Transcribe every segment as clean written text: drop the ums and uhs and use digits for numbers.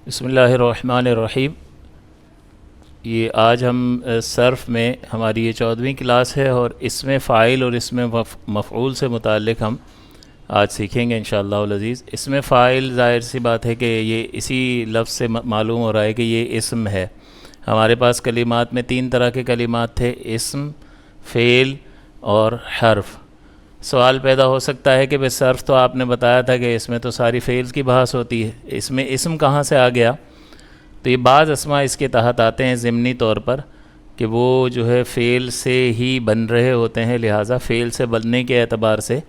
بسم اللہ الرحمن الرحیم۔ یہ آج ہم صرف میں ہماری یہ 14ویں کلاس ہے اور اس میں فاعل اور اس میں مفعول سے متعلق ہم آج سیکھیں گے انشاءاللہ العزیز۔ اس میں فاعل ظاہر سی بات ہے کہ یہ اسی لفظ سے معلوم ہو رہا ہے کہ یہ اسم ہے۔ ہمارے پاس کلمات میں 3 طرح کے کلمات تھے، اسم، فعل اور حرف۔ سوال پیدا ہو سکتا ہے کہ بس صرف تو آپ نے بتایا تھا کہ اس میں تو ساری فعل کی بحث ہوتی ہے، اس میں اسم کہاں سے آ گیا؟ تو یہ بعض اسماء اس کے تحت آتے ہیں ضمنی طور پر کہ وہ جو ہے فعل سے ہی بن رہے ہوتے ہیں، لہٰذا فعل سے بننے کے اعتبار سے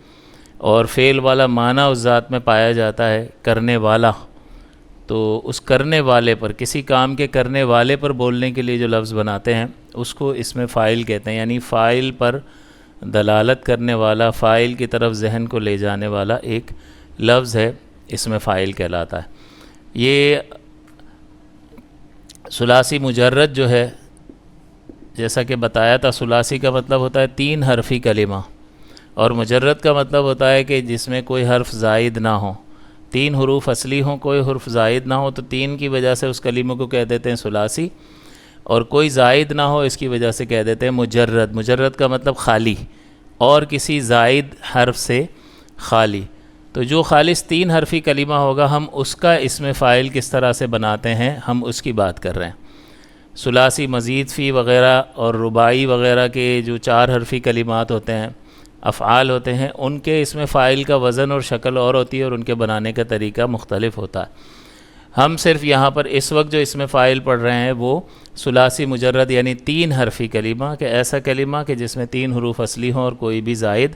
اور فعل والا معنی اس ذات میں پایا جاتا ہے، کرنے والا۔ تو اس کرنے والے پر، کسی کام کے کرنے والے پر بولنے کے لیے جو لفظ بناتے ہیں اس کو اس میں فاعل کہتے ہیں، یعنی فاعل پر دلالت کرنے والا، فاعل کی طرف ذہن کو لے جانے والا ایک لفظ ہے، اس میں فاعل کہلاتا ہے۔ یہ ثلاثی مجرد جو ہے، جیسا کہ بتایا تھا، ثلاثی کا مطلب ہوتا ہے 3 حرفی کلمہ، اور مجرد کا مطلب ہوتا ہے کہ جس میں کوئی حرف زائد نہ ہو، 3 حروف اصلی ہوں، کوئی حرف زائد نہ ہو، تو 3 کی وجہ سے اس کلمہ کو کہہ دیتے ہیں ثلاثی، اور کوئی زائد نہ ہو اس کی وجہ سے کہہ دیتے ہیں مجرد۔ مجرد کا مطلب خالی، اور کسی زائد حرف سے خالی۔ تو جو خالص 3 حرفی کلمہ ہوگا، ہم اس کا اسم فاعل کس طرح سے بناتے ہیں، ہم اس کی بات کر رہے ہیں۔ ثلاثی، مزید فی وغیرہ اور رباعی وغیرہ کے جو 4 حرفی کلمات ہوتے ہیں، افعال ہوتے ہیں، ان کے اسم فاعل کا وزن اور شکل اور ہوتی ہے اور ان کے بنانے کا طریقہ مختلف ہوتا ہے۔ ہم صرف یہاں پر اس وقت جو اسم فاعل پڑھ رہے ہیں وہ ثلاثی مجرد یعنی 3 حرفی کلمہ، کہ ایسا کلمہ کہ جس میں 3 حروف اصلی ہوں اور کوئی بھی زائد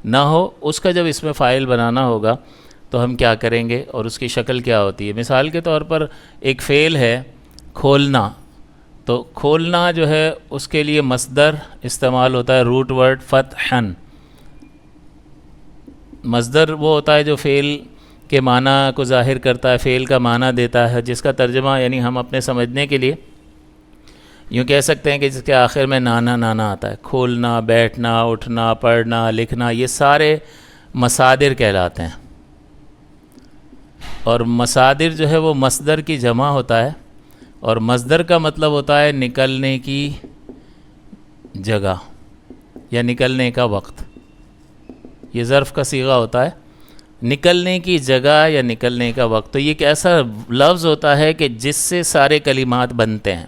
نہ ہو، اس کا جب اسم فاعل بنانا ہوگا تو ہم کیا کریں گے اور اس کی شکل کیا ہوتی ہے۔ مثال کے طور پر ایک فعل ہے کھولنا، تو کھولنا جو ہے اس کے لیے مصدر استعمال ہوتا ہے، روٹ ورڈ فتحن۔ مصدر وہ ہوتا ہے جو فعل کے معنی کو ظاہر کرتا ہے، فعل کا معنی دیتا ہے، جس کا ترجمہ یعنی ہم اپنے سمجھنے کے لیے یوں کہہ سکتے ہیں کہ جس کے آخر میں نانا نانا آتا ہے۔ کھولنا، بیٹھنا، اٹھنا، پڑھنا، لکھنا، یہ سارے مصادر کہلاتے ہیں، اور مصادر جو ہے وہ مصدر کی جمع ہوتا ہے، اور مصدر کا مطلب ہوتا ہے نکلنے کی جگہ یا نکلنے کا وقت۔ یہ ظرف کا صیغہ ہوتا ہے، نکلنے کی جگہ یا نکلنے کا وقت۔ تو یہ ایک ایسا لفظ ہوتا ہے کہ جس سے سارے کلمات بنتے ہیں،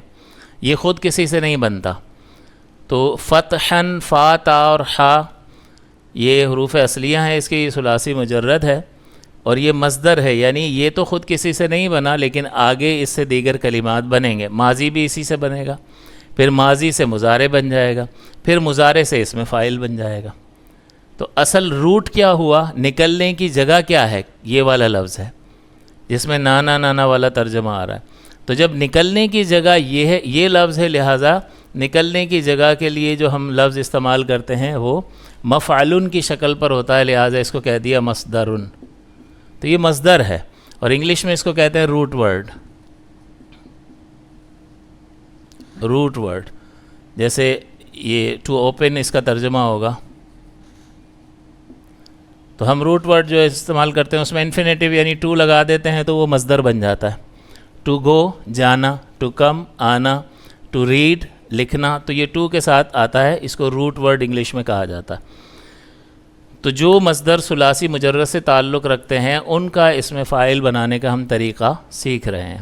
یہ خود کسی سے نہیں بنتا۔ تو فتحن، فا، تا اور حا یہ حروف اصلیہ ہیں، اس کی یہ ثلاثی مجرد ہے، اور یہ مصدر ہے، یعنی یہ تو خود کسی سے نہیں بنا لیکن آگے اس سے دیگر کلمات بنیں گے۔ ماضی بھی اسی سے بنے گا، پھر ماضی سے مضارع بن جائے گا، پھر مضارع سے اسم فاعل بن جائے گا۔ تو اصل روٹ کیا ہوا، نکلنے کی جگہ کیا ہے، یہ والا لفظ ہے جس میں نانا نانا والا ترجمہ آ رہا ہے۔ تو جب نکلنے کی جگہ یہ ہے، یہ لفظ ہے، لہٰذا نکلنے کی جگہ کے لیے جو ہم لفظ استعمال کرتے ہیں وہ مفعلن کی شکل پر ہوتا ہے، لہٰذا اس کو کہہ دیا مصدرن۔ تو یہ مصدر ہے، اور انگلش میں اس کو کہتے ہیں روٹ ورڈ۔ روٹ ورڈ، جیسے یہ ٹو اوپن اس کا ترجمہ ہوگا، تو ہم روٹ ورڈ جو استعمال کرتے ہیں اس میں انفینیٹیو یعنی ٹو لگا دیتے ہیں تو وہ مصدر بن جاتا ہے۔ ٹو گو جانا، ٹو کم آنا، ٹو ریڈ لکھنا، تو یہ ٹو کے ساتھ آتا ہے، اس کو روٹ ورڈ انگلش میں کہا جاتا ہے۔ تو جو مصدر ثلاثی مجرد سے تعلق رکھتے ہیں ان کا اسم فاعل بنانے کا ہم طریقہ سیکھ رہے ہیں۔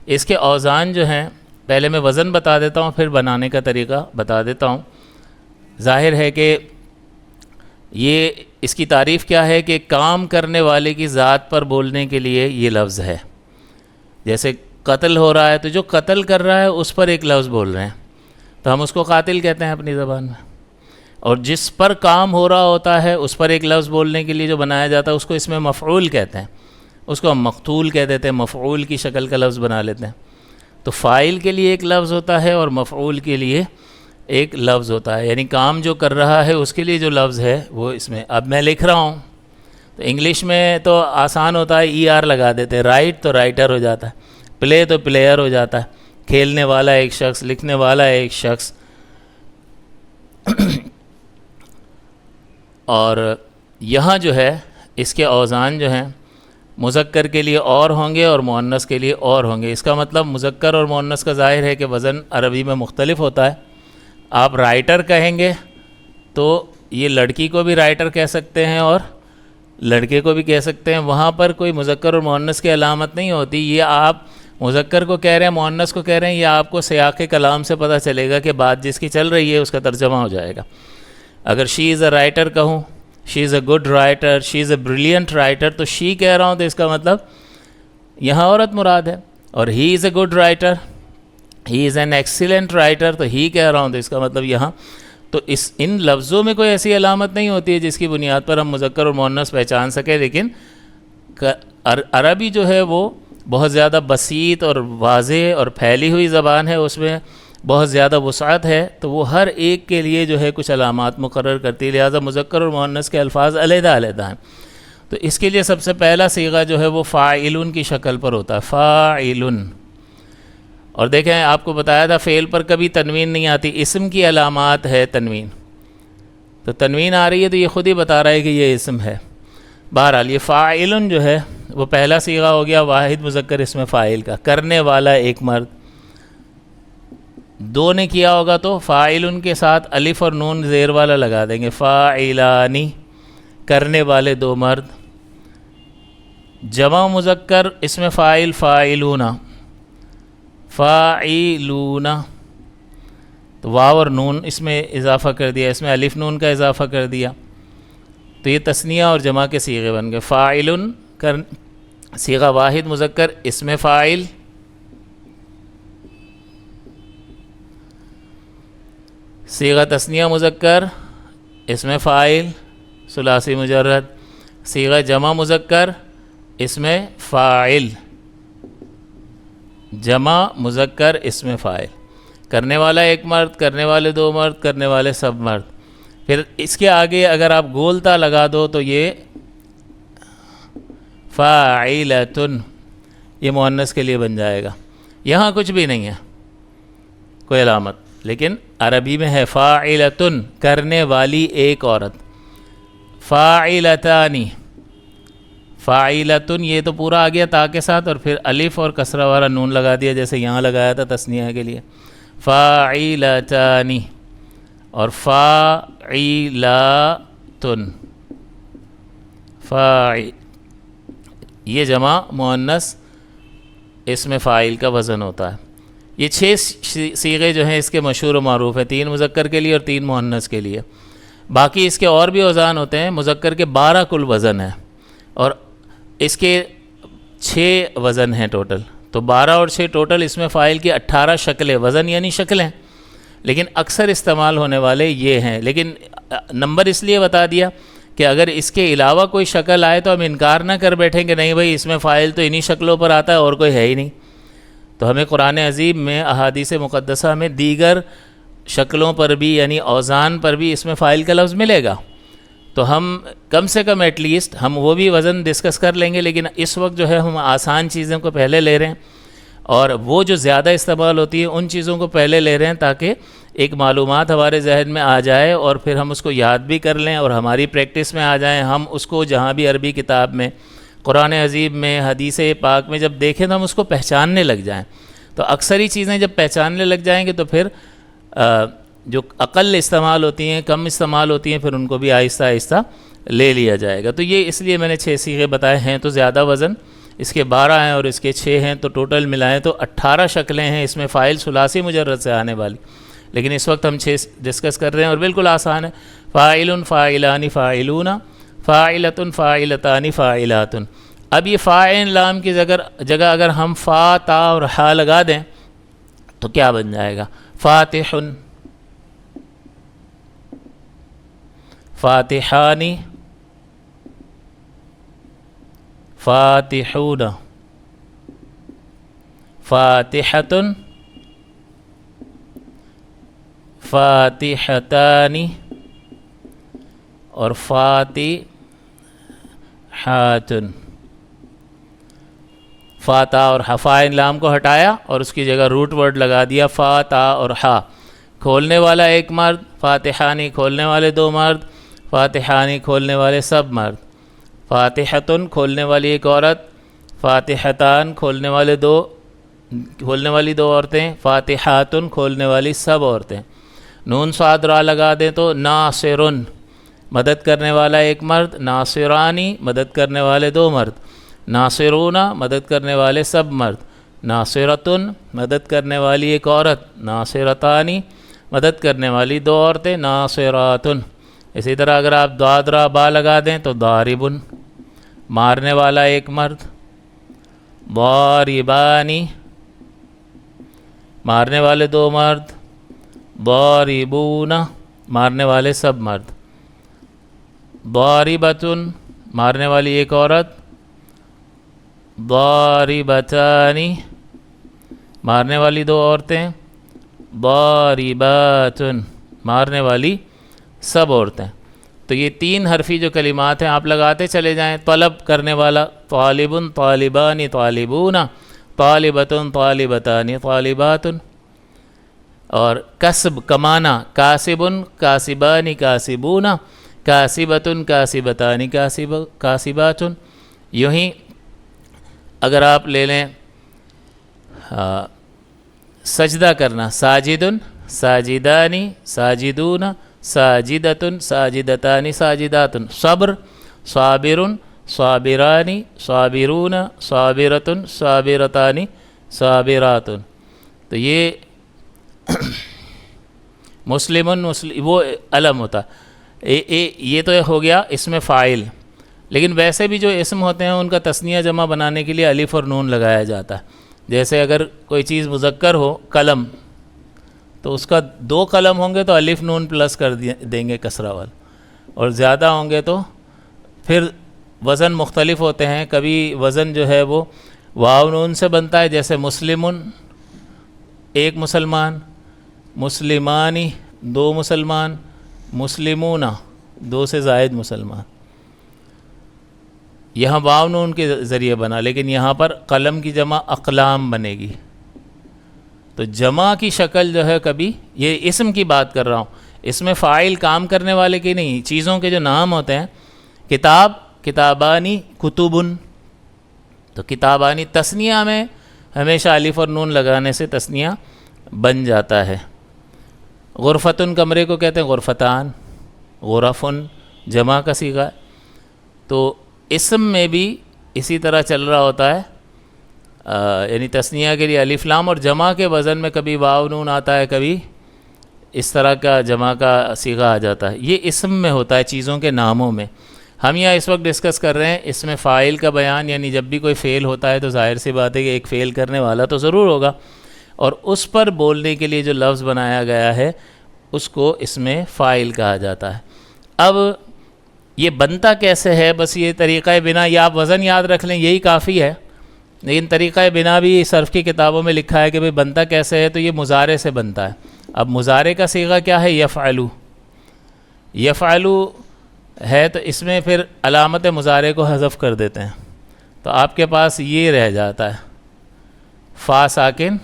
اس کے اوزان جو ہیں، پہلے میں وزن بتا دیتا ہوں پھر بنانے کا طریقہ بتا دیتا ہوں۔ ظاہر ہے کہ یہ اس کی تعریف کیا ہے کہ کام کرنے والے کی ذات پر بولنے کے لیے یہ لفظ ہے۔ جیسے قتل ہو رہا ہے تو جو قتل کر رہا ہے اس پر ایک لفظ بول رہے ہیں تو ہم اس کو قاتل کہتے ہیں اپنی زبان میں، اور جس پر کام ہو رہا ہوتا ہے اس پر ایک لفظ بولنے کے لیے جو بنایا جاتا ہے اس کو اس میں مفعول کہتے ہیں، اس کو ہم مقتول کہہ دیتے ہیں، مفعول کی شکل کا لفظ بنا لیتے ہیں۔ تو فاعل کے لیے ایک لفظ ہوتا ہے اور مفعول کے لیے ایک لفظ ہوتا ہے، یعنی کام جو کر رہا ہے اس کے لیے جو لفظ ہے وہ اس میں۔ اب میں لکھ رہا ہوں تو انگلش میں تو آسان ہوتا ہے، ای آر لگا دیتے ہیں، رائٹ تو رائٹر ہو جاتا ہے، پلے تو پلیئر ہو جاتا ہے، کھیلنے والا ایک شخص، لکھنے والا ایک شخص۔ اور یہاں جو ہے اس کے اوزان جو ہیں مذکر کے لیے اور ہوں گے اور مؤنث کے لیے اور ہوں گے۔ اس کا مطلب مذکر اور مؤنث کا ظاہر ہے کہ وزن عربی میں مختلف ہوتا ہے۔ آپ رائٹر کہیں گے تو یہ لڑکی کو بھی رائٹر کہہ سکتے ہیں اور لڑکے کو بھی کہہ سکتے ہیں، وہاں پر کوئی مذکر اور مؤنث کی علامت نہیں ہوتی۔ یہ آپ مذکر کو کہہ رہے ہیں، مؤنث کو کہہ رہے ہیں، یہ آپ کو سیاق کلام سے پتہ چلے گا کہ بات جس کی چل رہی ہے اس کا ترجمہ ہو جائے گا۔ اگر شی از اے رائٹر کہوں، she is a good writer, she is a brilliant writer, تو شی کہہ رہا ہوں تو اس کا مطلب یہاں عورت مراد ہے، اور he is a good writer, he is an excellent writer, تو ہی کہہ رہا ہوں تو اس کا مطلب یہاں۔ تو ان لفظوں میں کوئی ایسی علامت نہیں ہوتی ہے جس کی بنیاد پر ہم مذکر اور مؤنث پہچان سکیں، لیکن عربی جو ہے وہ بہت زیادہ بسیط اور واضح اور پھیلی ہوئی زبان ہے، اس میں بہت زیادہ وسعت ہے، تو وہ ہر ایک کے لیے جو ہے کچھ علامات مقرر کرتی ہے، لہٰذا مذکر اور مؤنث کے الفاظ علیحدہ علیحدہ ہیں۔ تو اس کے لیے سب سے پہلا صیغہ جو ہے وہ فاعلن کی شکل پر ہوتا ہے، فاعلن۔ اور دیکھیں آپ کو بتایا تھا فعل پر کبھی تنوین نہیں آتی، اسم کی علامات ہے تنوین، تو تنوین آ رہی ہے تو یہ خود ہی بتا رہا ہے کہ یہ اسم ہے۔ بہرحال یہ فاعلن جو ہے وہ پہلا صیغہ ہو گیا واحد مذکر اسم فاعل کا، کرنے والا ایک مرد۔ دو نے کیا ہوگا تو فاعلن کے ساتھ الف اور نون زیر والا لگا دیں گے، فاعلانی، کرنے والے دو مرد۔ جمع مذکر اسم فاعل فاعلون، فاعلون، تو واو اور نون اس میں اضافہ کر دیا، اس میں الف نون کا اضافہ کر دیا، تو یہ تثنیہ اور جمع کے صیغے بن گئے۔ فاعلن صیغہ واحد مذکر اسم فاعل، صیغہ تثنیہ مذکر اسم فاعل ثلاثی مجرد، صیغہ جمع مذکر اسم فاعل، جمع مذکر اسم فاعل، کرنے والا ایک مرد، کرنے والے دو مرد، کرنے والے سب مرد۔ پھر اس کے آگے اگر آپ گولتا لگا دو تو یہ فاعلتن، یہ مؤنث کے لیے بن جائے گا۔ یہاں کچھ بھی نہیں ہے کوئی علامت، لیکن عربی میں ہے فاعلتن، کرنے والی ایک عورت۔ فاعلتانی، فاعلتن یہ تو پورا آ گیا تا کے ساتھ، اور پھر الف اور کسرہ والا نون لگا دیا جیسے یہاں لگایا تھا تثنیہ کے لیے، فاعلتانی، اور فاعلاتن، یہ جمع مؤنث اسم فاعل کا وزن ہوتا ہے۔ یہ 6 صیغے جو ہیں اس کے مشہور و معروف ہیں، 3 مذکر کے لیے اور 3 مؤنث کے لیے۔ باقی اس کے اور بھی اوزان ہوتے ہیں، مذکر کے 12 کل وزن ہیں اور اس کے 6 وزن ہیں ٹوٹل، تو 12 اور 6 ٹوٹل اس میں فاعل کی 18 شکلیں، وزن یعنی شکلیں، لیکن اکثر استعمال ہونے والے یہ ہیں۔ لیکن نمبر اس لیے بتا دیا کہ اگر اس کے علاوہ کوئی شکل آئے تو ہم انکار نہ کر بیٹھیں کہ نہیں بھائی اس میں فاعل تو انہی شکلوں پر آتا ہے اور کوئی ہے ہی نہیں، تو ہمیں قرآن عظیم میں احادیث مقدسہ میں دیگر شکلوں پر بھی یعنی اوزان پر بھی اس میں فاعل کا لفظ ملے گا، تو ہم کم سے کم ایٹ لیسٹ ہم وہ بھی وزن ڈسکس کر لیں گے، لیکن اس وقت جو ہے ہم آسان چیزوں کو پہلے لے رہے ہیں اور وہ جو زیادہ استعمال ہوتی ہیں ان چیزوں کو پہلے لے رہے ہیں تاکہ ایک معلومات ہمارے ذہن میں آ جائے اور پھر ہم اس کو یاد بھی کر لیں اور ہماری پریکٹس میں آ جائیں، ہم اس کو جہاں بھی عربی کتاب میں، قرآن عظیم میں، حدیث پاک میں جب دیکھیں تو ہم اس کو پہچاننے لگ جائیں، تو اکثر ہی چیزیں جب پہچاننے لگ جائیں گے تو پھر جو اقل استعمال ہوتی ہیں، کم استعمال ہوتی ہیں، پھر ان کو بھی آہستہ آہستہ لے لیا جائے گا۔ تو یہ اس لیے میں نے 6 صیغے بتائے ہیں، تو زیادہ وزن اس کے 12 ہیں اور اس کے 6 ہیں، تو ٹوٹل ملائیں تو 18 شکلیں ہیں اس میں فاعل ثلاثی مجرد سے آنے والی، لیکن اس وقت ہم 6 ڈسکس کر رہے ہیں اور بالکل آسان ہے۔ فاعل، فاعلان، فاعلون، فاعلتن، فاعلتان، فاعلاتن۔ اب یہ فاعل لام کی جگہ اگر ہم فا، تا اور ہا لگا دیں تو کیا بن جائے گا؟ فاتحن، فاتحانی، فاتحون، فاتحتن، فاتحتانی اور فاتحاتن۔ فا، تا اور ہا، فا لام کو ہٹایا اور اس کی جگہ روٹ ورڈ لگا دیا فا، تا اور ہا۔ کھولنے والا ایک مرد، فاتحانی، کھولنے والے 2 مرد، فاتحانی، کھولنے والے سب مرد۔ فاتحتن کھولنے والی ایک عورت، فاتحتان کھولنے والی دو عورتیں، فاتحاتن کھولنے والی سب عورتیں۔ نون صاد را لگا دیں تو ناصرن مدد کرنے والا ایک مرد، ناصرانی مدد کرنے والے دو مرد، ناصرون مدد کرنے والے سب مرد، ناصرتن مدد کرنے والی ایک عورت، ناصرتانی مدد کرنے والی دو عورتیں، ناصراتن۔ اسی طرح اگر آپ داد را با لگا دیں تو ضاربن مارنے والا ایک مرد، ضاربانی مارنے والے دو مرد، ضاربون مارنے والے سب مرد، ضاربتن مارنے والی ایک عورت، ضاربتانی مارنے والی دو عورتیں، ضارباتن مارنے والی سب عورتیں۔ تو یہ 3 حرفی جو کلمات ہیں آپ لگاتے چلے جائیں۔ طلب کرنے والا طالبن، طالبانی، طالبون، طالبتن، طالبتانی، طالباتن۔ اور کسب کمانا، کاسبن، کاسبانی، کاسبون، کاسبتن، کاسبتانی، کاسباتن۔ یوں ہی اگر آپ لے لیں سجدہ کرنا، ساجدن، ساجدانی، ساجدون، ساجدتن، ساجدتانی، ساجداتن۔ صبر، صابرن، صابرانی، صابرون، صابرتن، صابرتانی، صابراتن۔ تو یہ مسلمن وہ علم ہوتا یہ تو ہو گیا اس میں فاعل۔ لیکن ویسے بھی جو اسم ہوتے ہیں ان کا تثنیہ جمع بنانے کے لیے الف اور نون لگایا جاتا ہے۔ جیسے اگر کوئی چیز مذکر ہو، قلم، تو اس کا 2 قلم ہوں گے تو الف نون پلس کر دیں گے کسرہ والا، اور زیادہ ہوں گے تو پھر وزن مختلف ہوتے ہیں۔ کبھی وزن جو ہے وہ واو نون سے بنتا ہے، جیسے مسلمن 1 مسلمان، مسلمانی 2 مسلمان، مسلمون 2 سے زائد مسلمان۔ یہاں واو نون کے ذریعے بنا، لیکن یہاں پر قلم کی جمع اقلام بنے گی۔ تو جمع کی شکل جو ہے، کبھی یہ اسم کی بات کر رہا ہوں، اس میں فاعل کام کرنے والے کی نہیں، چیزوں کے جو نام ہوتے ہیں۔ کتاب، کتابانی، کتبن۔ تو کتابانی تثنیہ میں ہمیشہ الف اور نون لگانے سے تثنیہ بن جاتا ہے۔ غرفتن کمرے کو کہتے ہیں غرفتان، غرفن جمع کا صیغہ ہے۔ تو اسم میں بھی اسی طرح چل رہا ہوتا ہے، یعنی تثنیہ کے لیے الف لام، اور جمع کے وزن میں کبھی واو نون آتا ہے، کبھی اس طرح کا جمع کا صیغہ آ جاتا ہے۔ یہ اسم میں ہوتا ہے، چیزوں کے ناموں میں۔ ہم یہاں اس وقت ڈسکس کر رہے ہیں اس میں فاعل کا بیان، یعنی جب بھی کوئی فعل ہوتا ہے تو ظاہر سی بات ہے کہ ایک فعل کرنے والا تو ضرور ہوگا، اور اس پر بولنے کے لیے جو لفظ بنایا گیا ہے اس کو اس میں فاعل کہا جاتا ہے۔ اب یہ بنتا کیسے ہے؟ بس یہ طریقہ بنا، یا آپ وزن یاد رکھ لیں یہی کافی ہے، لیکن طریقہ بنا بھی صرف کی کتابوں میں لکھا ہے کہ بھئی بنتا کیسے ہے، تو یہ مضارع سے بنتا ہے۔ اب مضارع کا صیغہ کیا ہے؟ یفعلو۔ یفعلو ہے تو اس میں پھر علامت مضارع کو حذف کر دیتے ہیں، تو آپ کے پاس یہ رہ جاتا ہے فا ساکن،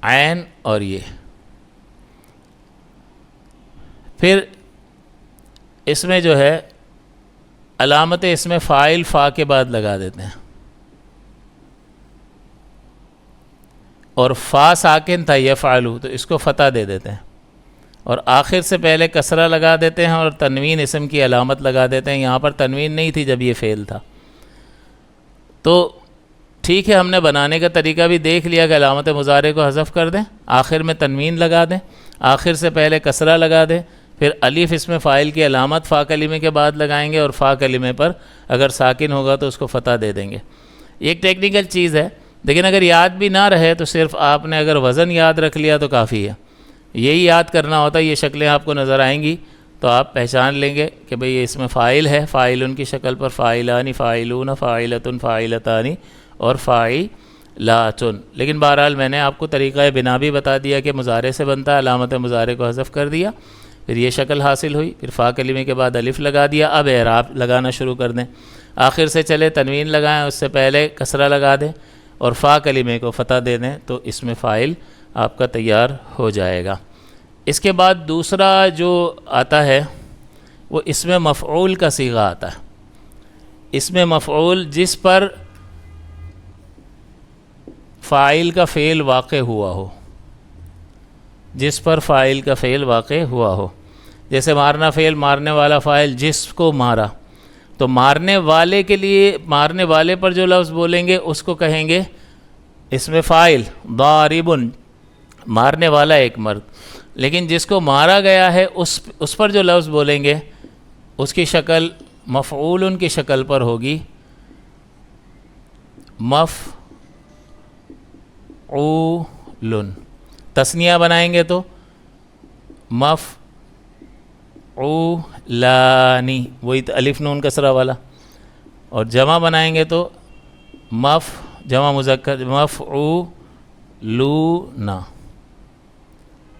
عین اور یہ۔ پھر اس میں جو ہے علامت اس میں فاعل فا کے بعد لگا دیتے ہیں، اور فا ساکن تھا یفعلو تو اس کو فتح دے دیتے ہیں، اور آخر سے پہلے کسرہ لگا دیتے ہیں اور تنوین اسم کی علامت لگا دیتے ہیں۔ یہاں پر تنوین نہیں تھی جب یہ فعل تھا، تو ٹھیک ہے، ہم نے بنانے کا طریقہ بھی دیکھ لیا کہ علامت مضارع کو حذف کر دیں، آخر میں تنوین لگا دیں، آخر سے پہلے کسرہ لگا دیں، پھر الف اس میں فاعل کی علامت فا کلمے کے بعد لگائیں گے، اور فا کلمے پر اگر ساکن ہوگا تو اس کو فتح دے دیں گے۔ یہ ایک ٹیکنیکل چیز ہے، لیکن اگر یاد بھی نہ رہے تو صرف آپ نے اگر وزن یاد رکھ لیا تو کافی ہے۔ یہی یاد کرنا ہوتا ہے، یہ شکلیں آپ کو نظر آئیں گی تو آپ پہچان لیں گے کہ بھئی اس میں فاعل ہے، فاعلن کی شکل پر فاعلانی، فاعلون، فاعلتن، فاعلتانی اور فاعلاتن۔ لیکن بہرحال میں نے آپ کو طریقہ بنا بھی بتا دیا کہ مضارع سے بنتا ہے، علامت مضارع کو حذف کر دیا، پھر یہ شکل حاصل ہوئی، پھر فا کلمے کے بعد الف لگا دیا۔ اب اعراب لگانا شروع کر دیں، آخر سے چلے تنوین لگائیں، اس سے پہلے کسرہ لگا دیں اور فا کلمے کو فتح دے دیں، تو اس میں فاعل آپ کا تیار ہو جائے گا۔ اس کے بعد دوسرا جو آتا ہے وہ اس میں مفعول کا صیغہ آتا ہے. اس میں مفعول جس پر فاعل کا فعل واقع ہوا ہو، جس پر فاعل کا فعل واقع ہوا ہو. جیسے مارنا فعل، مارنے والا فاعل، جس کو مارا، تو مارنے والے کے لیے، مارنے والے پر جو لفظ بولیں گے اس کو کہیں گے اس میں فاعل ضاربن، مارنے والا ایک مرد. لیکن جس کو مارا گیا ہے اس پر جو لفظ بولیں گے اس کی شکل مفعول کی شکل پر ہوگی، مفعول. تثنیہ بنائیں گے تو مفعولانی، وہی الف نون کسرہ والا. اور جمع بنائیں گے تو جمع مذکر مفعولونا.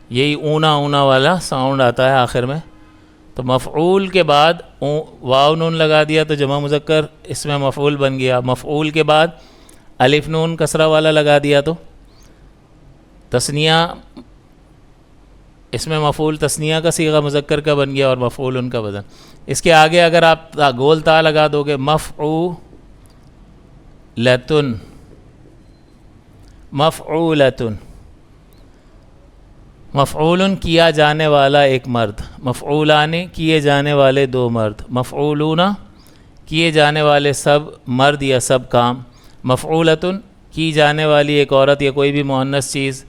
یہی اونا اونا والا ساؤنڈ آتا ہے آخر میں. تو مفعول کے بعد واو نون لگا دیا تو جمع مذکر اس میں مفعول بن گیا. مفعول کے بعد الف نون کسرہ والا لگا دیا تو تثنیہ، اس میں مفعول تثنیہ کا صیغہ مذکر کا بن گیا اور مفعول ان کا وزن. اس کے آگے اگر آپ گول تا لگا دو گے مفعولتن، مفعولتن، مفعول کیا جانے والا ایک مرد، مفعولانی کیے جانے والے دو مرد، مفعولون کیے جانے والے سب مرد یا سب کام، مفعولتن کی جانے والی ایک عورت یا کوئی بھی مؤنث چیز.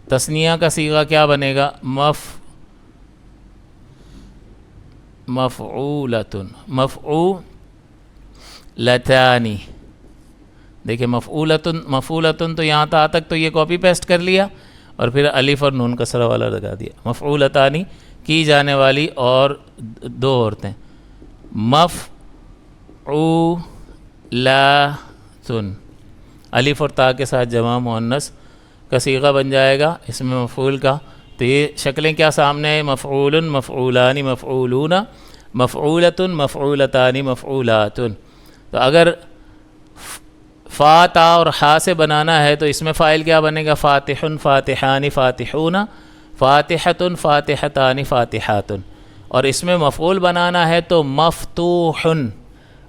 تثنیہ کا صیغہ کیا بنے گا؟ مفعولتن، مفعولتانی. دیکھیں مفعولتن تو یہاں تک تو یہ کاپی پیسٹ کر لیا اور پھر الف اور نون کسرہ والا لگا دیا. مفعولتانی کی جانے والی اور دو عورتیں. مفعولاتن الف اور تا کے ساتھ جمع مؤنث کا صیغہ بن جائے گا اس میں مفعول کا. تو یہ شکلیں کیا سامنے ہیں؟ مفعول، مفعولان، مفعولون، مفعولتن، مفعولتان، مفعولاتن. تو اگر فا تا اور حا سے بنانا ہے تو اس میں فاعل کیا بنے گا؟ فاتح، فاتحان، فاتحون، فاتحۃ، فاتحتان، فاتحاتن. اور اس میں مفعول بنانا ہے تو مفتوح،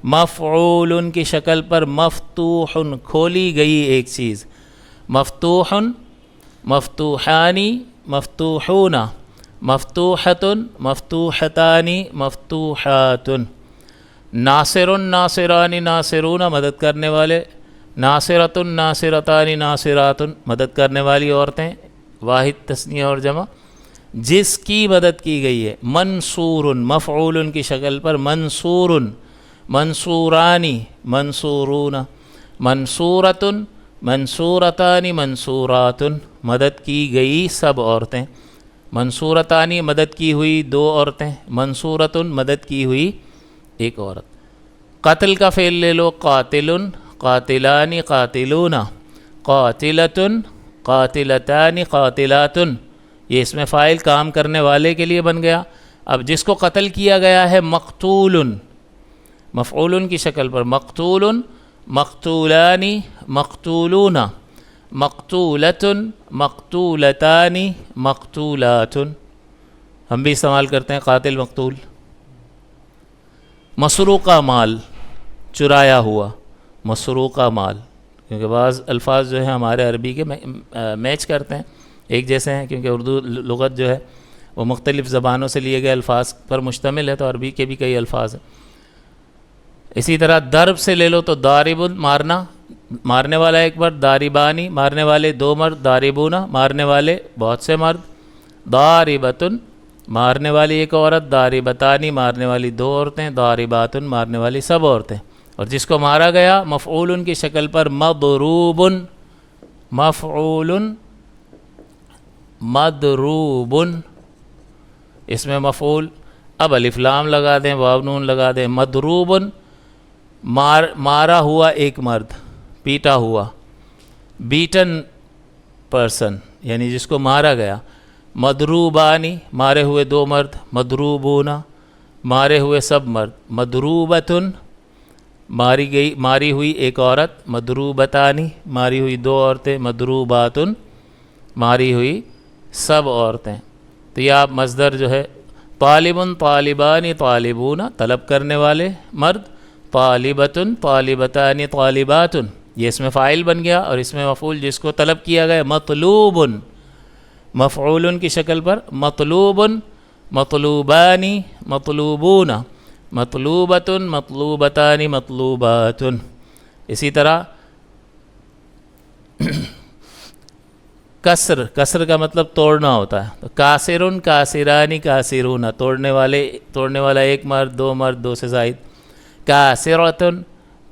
مفعول کی شکل پر مفتوح، کھولی گئی ایک چیز. مفتوح، مفتوحانی، مفتوحون، مفتوحۃ، مفتوحتان، مفتوحاتن. ناصر، ناصران، ناصرون مدد کرنے والے، ناصرۃ، ناصرتان، ناصرات مدد کرنے والی عورتیں، واحد تثنیہ اور جمع. جس کی مدد کی گئی ہے. منصور، مفعول کی شکل پر منصور، منصورانی، منصورون، منصورۃ، منصورتان، منصورات مدد کی گئی سب عورتیں. منصورتانی مدد کی ہوئی دو عورتیں، منصورۃ مدد کی ہوئی ایک عورت. قتل کا فعل لے لو، قاتل، قاتلان، قاتلون، قاتلۃ، قاتلتان، قاتلات. یہ اس میں فاعل کام کرنے والے کے لیے بن گیا. اب جس کو قتل کیا گیا ہے مقتول، مفعول کی شکل پر مقتول، مقتولان، مقتولون، مقتولۃ، مقتولتان، مقتولات. ہم بھی استعمال کرتے ہیں قاتل، مقتول. مسروقہ مال، چرایا ہوا، مسروقہ مال. کیونکہ بعض الفاظ جو ہیں ہمارے عربی کے میچ کرتے ہیں، ایک جیسے ہیں، کیونکہ اردو لغت جو ہے وہ مختلف زبانوں سے لیے گئے الفاظ پر مشتمل ہے، تو عربی کے بھی کئی الفاظ ہیں. اسی طرح ضرب سے لے لو تو ضارب، مارنا، مارنے والا ایک مرد، ضاربانی مارنے والے دو مرد، ضاربون مارنے والے بہت سے مرد، ضاربۃ مارنے والی ایک عورت، ضاربتانی مارنے والی دو عورتیں، ضاربات مارنے والی سب عورتیں. اور جس کو مارا گیا مفعول کی شکل پر مضروب، مفعول مضروب. اس میں مفعول، اب الف لام لگا دیں، واو نون لگا دیں. مضروب مارا ہوا ایک مرد، پیٹا ہوا، بیٹن پرسن یعنی جس کو مارا گیا. مضروبانی مارے ہوئے دو مرد، مضروبون مارے ہوئے سب مرد. مضروبۃ ماری ہوئی ایک عورت، مضروبتانی ماری ہوئی دو عورتیں، مضروبات ماری ہوئی سب عورتیں. تو یہ آپ مصدر جو ہے طالبن طالبانی طالبون طلب کرنے والے مرد، طالبتن طالبتانی طالباتن یہ اس میں فاعل بن گیا، اور اس میں مفعول جس کو طلب کیا گیا مطلوبن مفعول کی شکل پر، مطلوبن مطلوبانی مطلوبون مطلوبتن مطلوبتانی مطلوباتن. اسی طرح کسر، کسر کا مطلب توڑنا ہوتا ہے، تو کاسرن کاسرانی کاسرون توڑنے والا ایک مرد، دو مرد، دو سے زائد. کاسرتن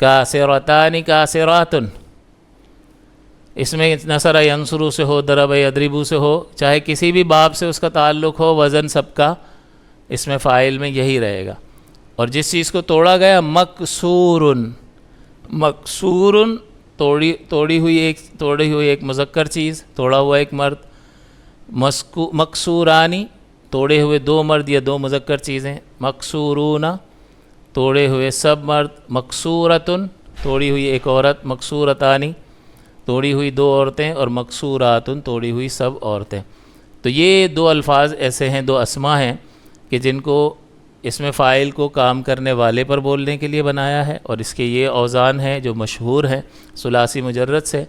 کاسرتانی کاسراتن اس میں نصر ینصرو سے ہو، ضرب یضربو سے ہو، چاہے کسی بھی باب سے اس کا تعلق ہو، وزن سب کا اس میں فاعل میں یہی رہے گا. اور جس چیز کو توڑا گیا مکسورن، مکسورن توڑی ہوئی ایک مذکر چیز، توڑا ہوا ایک مرد. مکسورانی توڑے ہوئے دو مرد یا دو مذکر چیزیں. مکسورون توڑے ہوئے سب مرد. مکسورتن توڑی ہوئی ایک عورت. مکسورتانی توڑی ہوئی دو عورتیں. اور مکسوراتن توڑی ہوئی سب عورتیں. تو یہ دو الفاظ ایسے ہیں، دو اسما ہیں کہ جن کو اس میں فاعل کو کام کرنے والے پر بولنے کے لیے بنایا ہے، اور اس کے یہ اوزان ہیں جو مشہور ہیں ثلاثی مجرد سے.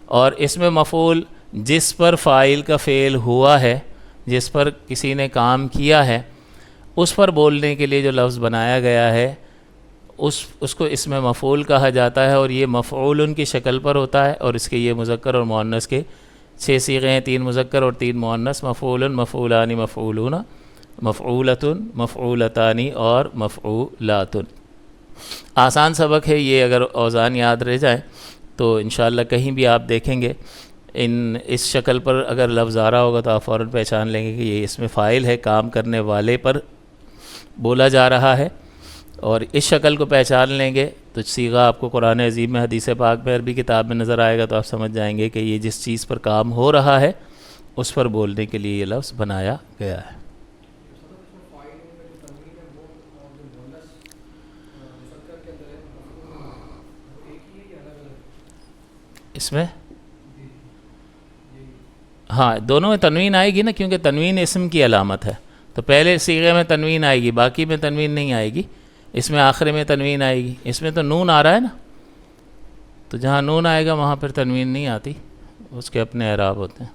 اور اس میں مفعول جس پر فاعل کا فعل ہوا ہے، جس پر کسی نے کام کیا ہے، اس پر بولنے کے لیے جو لفظ بنایا گیا ہے اس کو اس میں مفعول کہا جاتا ہے. اور یہ مفعول کی شکل پر ہوتا ہے، اور اس کے یہ مذکر اور مؤنث کے 6 صیغے ہیں، 3 مذکر اور 3 مؤنث. مفعول، مفعولان، مفعولون، مفعولتن، مفعولتانی اور مفعولاتن. آسان سبق ہے یہ، اگر اوزان یاد رہ جائیں تو انشاءاللہ کہیں بھی آپ دیکھیں گے اس شکل پر اگر لفظ آ رہا ہوگا تو آپ فوراً پہچان لیں گے کہ یہ اس میں فاعل ہے، کام کرنے والے پر بولا جا رہا ہے. اور اس شکل کو پہچان لیں گے تو صیغہ آپ کو قرآن عظیم میں، حدیث پاک میں، عربی کتاب میں نظر آئے گا، تو آپ سمجھ جائیں گے کہ یہ جس چیز پر کام ہو رہا ہے اس پر بولنے کے لیے یہ لفظ بنایا گیا ہے. اس میں ہاں دونوں میں تنوین آئے گی نا، کیونکہ تنوین اسم کی علامت ہے. تو پہلے صیغے میں تنوین آئے گی، باقی میں تنوین نہیں آئے گی. اس میں آخر میں تنوین آئے گی. اس میں تو نون آ رہا ہے نا، تو جہاں نون آئے گا وہاں پھر تنوین نہیں آتی، اس کے اپنے اعراب ہوتے ہیں.